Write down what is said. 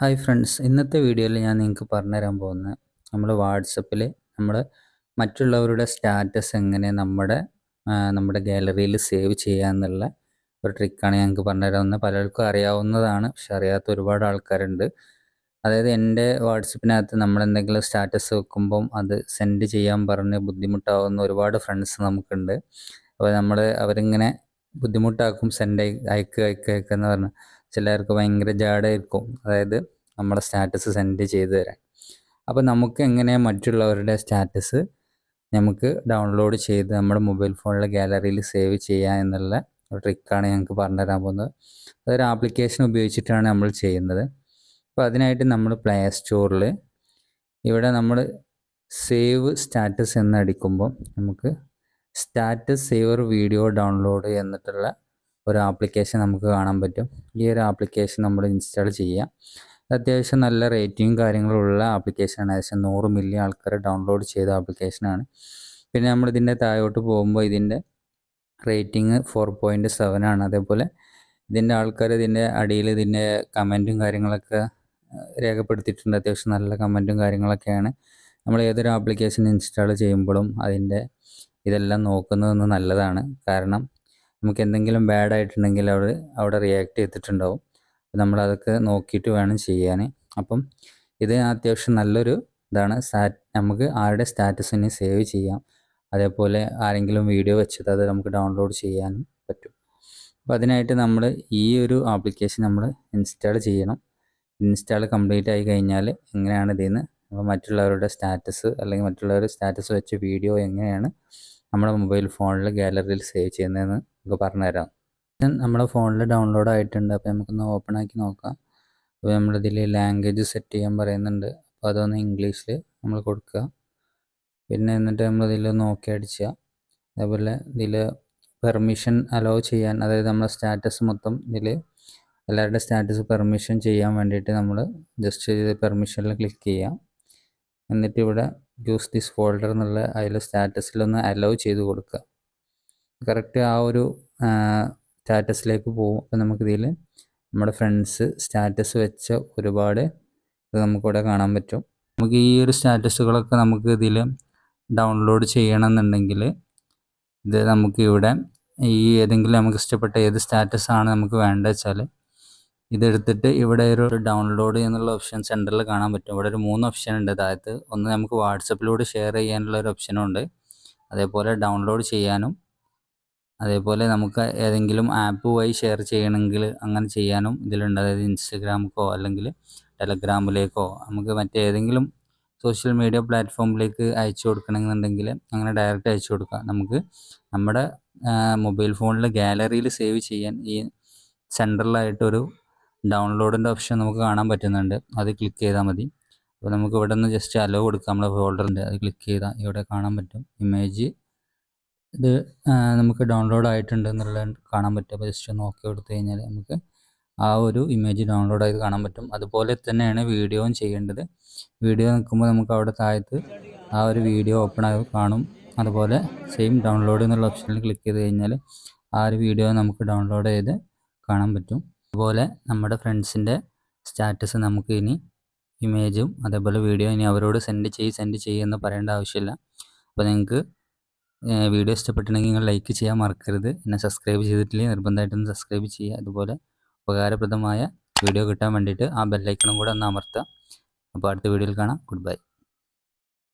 Hi friends, ഇന്നത്തെ വീഡിയോയിൽ ഞാൻ നിങ്ങൾക്ക് പറഞ്ഞുതരാൻ പോകുന്നത് നമ്മൾ വാട്സപ്പിൽ നമ്മൾ മറ്റുള്ളവരുടെ സ്റ്റാറ്റസ് എങ്ങനെ നമ്മുടെ ഗാലറിയിൽ സേവ് ചെയ്യുക എന്നുള്ള ഒരു ട്രിക്കാണ് ഞങ്ങൾക്ക് പറഞ്ഞുതരാവുന്നത്. പലർക്കും അറിയാവുന്നതാണ്, പക്ഷെ അറിയാത്ത ഒരുപാട് ആൾക്കാരുണ്ട്. അതായത് എൻ്റെ വാട്സപ്പിനകത്ത് നമ്മൾ എന്തെങ്കിലും സ്റ്റാറ്റസ് വെക്കുമ്പം അത് സെൻഡ് ചെയ്യാൻ പറഞ്ഞ് ബുദ്ധിമുട്ടാവുന്ന ഒരുപാട് ഫ്രണ്ട്സ് നമുക്കുണ്ട്. അപ്പോൾ അവരിങ്ങനെ ബുദ്ധിമുട്ടാക്കും, സെൻഡ് അയക്കുക എന്ന് പറഞ്ഞാൽ ചിലർക്ക് ഭയങ്കര ജാടായിരിക്കും, അതായത് നമ്മളെ സ്റ്റാറ്റസ് സെൻഡ് ചെയ്ത് തരാൻ. അപ്പോൾ നമുക്ക് എങ്ങനെയാണ് മറ്റുള്ളവരുടെ സ്റ്റാറ്റസ് നമുക്ക് ഡൗൺലോഡ് ചെയ്ത് നമ്മുടെ മൊബൈൽ ഫോണിലെ ഗാലറിയിൽ സേവ് ചെയ്യുക എന്നുള്ള ഒരു ട്രിക്കാണ് ഞങ്ങൾക്ക് പറഞ്ഞുതരാൻ പോകുന്നത്. അതൊരു ആപ്ലിക്കേഷൻ ഉപയോഗിച്ചിട്ടാണ് നമ്മൾ ചെയ്യുന്നത്. അപ്പോൾ അതിനായിട്ട് നമ്മൾ പ്ലേ സ്റ്റോറിൽ ഇവിടെ നമ്മൾ സേവ് സ്റ്റാറ്റസ് എന്നടിക്കുമ്പോൾ നമുക്ക് സ്റ്റാറ്റസ് സേവർ വീഡിയോ ഡൗൺലോഡ് എന്നിട്ടുള്ള ഒരു ആപ്ലിക്കേഷൻ നമുക്ക് കാണാൻ പറ്റും. ഈ ഒരു ആപ്ലിക്കേഷൻ നമ്മൾ ഇൻസ്റ്റാൾ ചെയ്യുക. അത്യാവശ്യം നല്ല റേറ്റിംഗ് കാര്യങ്ങളുള്ള ആപ്ലിക്കേഷനാണ്. ഏകദേശം 100 മില്യൺ ആൾക്കാർ ഡൗൺലോഡ് ചെയ്ത ആപ്ലിക്കേഷനാണ്. പിന്നെ നമ്മൾ ഇതിൻ്റെ താഴോട്ട് പോകുമ്പോൾ ഇതിൻ്റെ റേറ്റിംഗ് 4.7 ആണ്. അതേപോലെ ഇതിൻ്റെ ആൾക്കാർ ഇതിൻ്റെ അടിയിൽ ഇതിൻ്റെ കമൻറ്റും കാര്യങ്ങളൊക്കെ രേഖപ്പെടുത്തിയിട്ടുണ്ട്. അത്യാവശ്യം നല്ല കമൻറ്റും കാര്യങ്ങളൊക്കെയാണ്. നമ്മൾ ഏതൊരു ആപ്ലിക്കേഷൻ ഇൻസ്റ്റാൾ ചെയ്യുമ്പോഴും അതിൻ്റെ ഇതെല്ലാം നോക്കുന്നത് നല്ലതാണ്. കാരണം നമുക്ക് എന്തെങ്കിലും ബാഡ് ആയിട്ടുണ്ടെങ്കിൽ അവിടെ റിയാക്ട് ചെയ്തിട്ടുണ്ടാവും. നമ്മളതൊക്കെ നോക്കിയിട്ട് വേണം ചെയ്യാൻ. അപ്പം ഇത് അത്യാവശ്യം നല്ലൊരു ഇതാണ്. നമുക്ക് ആരുടെ സ്റ്റാറ്റസിനെ സേവ് ചെയ്യാം. അതേപോലെ ആരെങ്കിലും വീഡിയോ വെച്ചത് അത് നമുക്ക് ഡൗൺലോഡ് ചെയ്യാനും പറ്റും. അപ്പോൾ അതിനായിട്ട് നമ്മൾ ഈ ഒരു ആപ്ലിക്കേഷൻ നമ്മൾ ഇൻസ്റ്റാൾ ചെയ്യണം. ഇൻസ്റ്റാൾ കംപ്ലീറ്റ് ആയി കഴിഞ്ഞാൽ എങ്ങനെയാണ് ഇതിന്ന് മറ്റുള്ളവരുടെ സ്റ്റാറ്റസ് അല്ലെങ്കിൽ മറ്റുള്ളവരുടെ സ്റ്റാറ്റസ് വെച്ച വീഡിയോ എങ്ങനെയാണ് നമ്മുടെ മൊബൈൽ ഫോണിൽ ഗാലറിയിൽ സേവ് ചെയ്യുന്നതെന്ന് നമുക്ക് പറഞ്ഞുതരാം. നമ്മുടെ ഫോണിൽ ഡൗൺലോഡ് ആയിട്ടുണ്ട്. അപ്പോൾ നമുക്കൊന്ന് ഓപ്പൺ ആക്കി നോക്കാം. അപ്പോൾ നമ്മളിതിൽ ലാംഗ്വേജ് സെറ്റ് ചെയ്യാൻ പറയുന്നുണ്ട്. അപ്പോൾ അതൊന്ന് ഇംഗ്ലീഷിൽ നമ്മൾ കൊടുക്കുക. പിന്നെ എന്നിട്ട് നമ്മളിതിലൊന്ന് ഓക്കെ അടിക്കുക. അതേപോലെ ഇതിൽ പെർമിഷൻ അലോ ചെയ്യാൻ, അതായത് നമ്മുടെ സ്റ്റാറ്റസ് മൊത്തം ഇതിൽ എല്ലാവരുടെ സ്റ്റാറ്റസ് പെർമിഷൻ ചെയ്യാൻ വേണ്ടിയിട്ട് നമ്മൾ ജസ്റ്റ് ഇത് പെർമിഷനിൽ ക്ലിക്ക് ചെയ്യാം. എന്നിട്ട് ഇവിടെ യൂസ് ദിസ് ഫോൾഡർ എന്നുള്ള അതിൽ സ്റ്റാറ്റസിലൊന്ന് അലോ ചെയ്ത് കൊടുക്കുക. കറക്റ്റ് ആ ഒരു സ്റ്റാറ്റസിലേക്ക് പോകും. അപ്പോൾ നമുക്കിതിൽ നമ്മുടെ ഫ്രണ്ട്സ് സ്റ്റാറ്റസ് വെച്ച ഒരുപാട് ഇത് നമുക്കിവിടെ കാണാൻ പറ്റും. നമുക്ക് ഈ ഒരു സ്റ്റാറ്റസുകളൊക്കെ നമുക്ക് ഇതിൽ ഡൗൺലോഡ് ചെയ്യണമെന്നുണ്ടെങ്കിൽ ഇത് നമുക്ക് ഇവിടെ ഈ ഏതെങ്കിലും നമുക്ക് ഇഷ്ടപ്പെട്ട ഏത് സ്റ്റാറ്റസാണ് നമുക്ക് വേണ്ടത് വെച്ചാൽ ഇതെടുത്തിട്ട് ഇവിടെ ഒരു ഡൗൺലോഡ് എന്നുള്ള ഓപ്ഷൻ സെൻറ്ററിൽ കാണാൻ പറ്റും. ഇവിടെ ഒരു 3 ഓപ്ഷൻ ഉണ്ട്. അതായത് ഒന്ന് നമുക്ക് വാട്സപ്പിലൂടെ ഷെയർ ചെയ്യാനുള്ള ഒരു ഓപ്ഷനും ഉണ്ട്. അതേപോലെ ഡൗൺലോഡ് ചെയ്യാനും, അതേപോലെ നമുക്ക് ഏതെങ്കിലും ആപ്പ് വഴി ഷെയർ ചെയ്യണമെങ്കിൽ അങ്ങനെ ചെയ്യാനും ഇതിലുണ്ട്. അതായത് ഇൻസ്റ്റഗ്രാമിലേക്കോ അല്ലെങ്കിൽ ടെലഗ്രാമിലേക്കോ നമുക്ക് മറ്റേതെങ്കിലും സോഷ്യൽ മീഡിയ പ്ലാറ്റ്ഫോമിലേക്ക് അയച്ചു കൊടുക്കണമെന്നുണ്ടെങ്കിൽ അങ്ങനെ ഡയറക്റ്റ് അയച്ചു കൊടുക്കാം. നമുക്ക് നമ്മുടെ മൊബൈൽ ഫോണിൽ ഗാലറിയിൽ സേവ് ചെയ്യാൻ ഈ സെൻട്രലായിട്ടൊരു ഡൗൺലോഡിൻ്റെ ഓപ്ഷൻ നമുക്ക് കാണാൻ പറ്റുന്നുണ്ട്. അത് ക്ലിക്ക് ചെയ്താൽ മതി. അപ്പോൾ നമുക്ക് ഇവിടെ നിന്ന് ജസ്റ്റ് അലോ കൊടുക്കാം. നമ്മുടെ ഫോൾഡറിൻ്റെ അത് ക്ലിക്ക് ചെയ്താൽ ഇവിടെ കാണാൻ പറ്റും ഇമേജ്. ഇത് നമുക്ക് ഡൗൺലോഡ് ആയിട്ടുണ്ട് എന്നുള്ളത് കാണാൻ പറ്റും. അപ്പോൾ ജസ്റ്റ് ഒന്ന് ഓക്കെ കൊടുത്തു കഴിഞ്ഞാൽ നമുക്ക് ആ ഒരു ഇമേജ് ഡൗൺലോഡ് ആയത് കാണാൻ പറ്റും. അതുപോലെ തന്നെയാണ് വീഡിയോയും ചെയ്യേണ്ടത്. വീഡിയോ നിൽക്കുമ്പോൾ നമുക്ക് അവിടെ താഴത്ത് ആ ഒരു വീഡിയോ ഓപ്പൺ ആയി കാണും. അതുപോലെ സെയിം ഡൗൺലോഡ് എന്നുള്ള ഓപ്ഷനിൽ ക്ലിക്ക് ചെയ്ത് കഴിഞ്ഞാൽ ആ ഒരു വീഡിയോ നമുക്ക് ഡൗൺലോഡ് ചെയ്ത് കാണാൻ പറ്റും. അതുപോലെ നമ്മുടെ ഫ്രണ്ട്സിൻ്റെ സ്റ്റാറ്റസ് നമുക്ക് ഇനി ഇമേജും അതേപോലെ വീഡിയോ ഇനി അവരോട് സെൻഡ് ചെയ്യുമെന്ന് പറയേണ്ട ആവശ്യമില്ല. അപ്പോൾ നിങ്ങൾക്ക് വീഡിയോ ഇഷ്ടപ്പെട്ടിട്ടുണ്ടെങ്കിൽ നിങ്ങൾ ലൈക്ക് ചെയ്യാൻ മറക്കരുത്. എന്നെ സബ്സ്ക്രൈബ് ചെയ്തിട്ടില്ലെങ്കിൽ നിർബന്ധമായിട്ടൊന്ന് സബ്സ്ക്രൈബ് ചെയ്യുക. അതുപോലെ ഉപകാരപ്രദമായ വീഡിയോ കിട്ടാൻ വേണ്ടിയിട്ട് ആ ബെല്ലൈക്കണും കൂടെ ഒന്ന് അമർത്തുക. അപ്പോൾ അടുത്ത വീഡിയോയിൽ കാണാം. Good bye.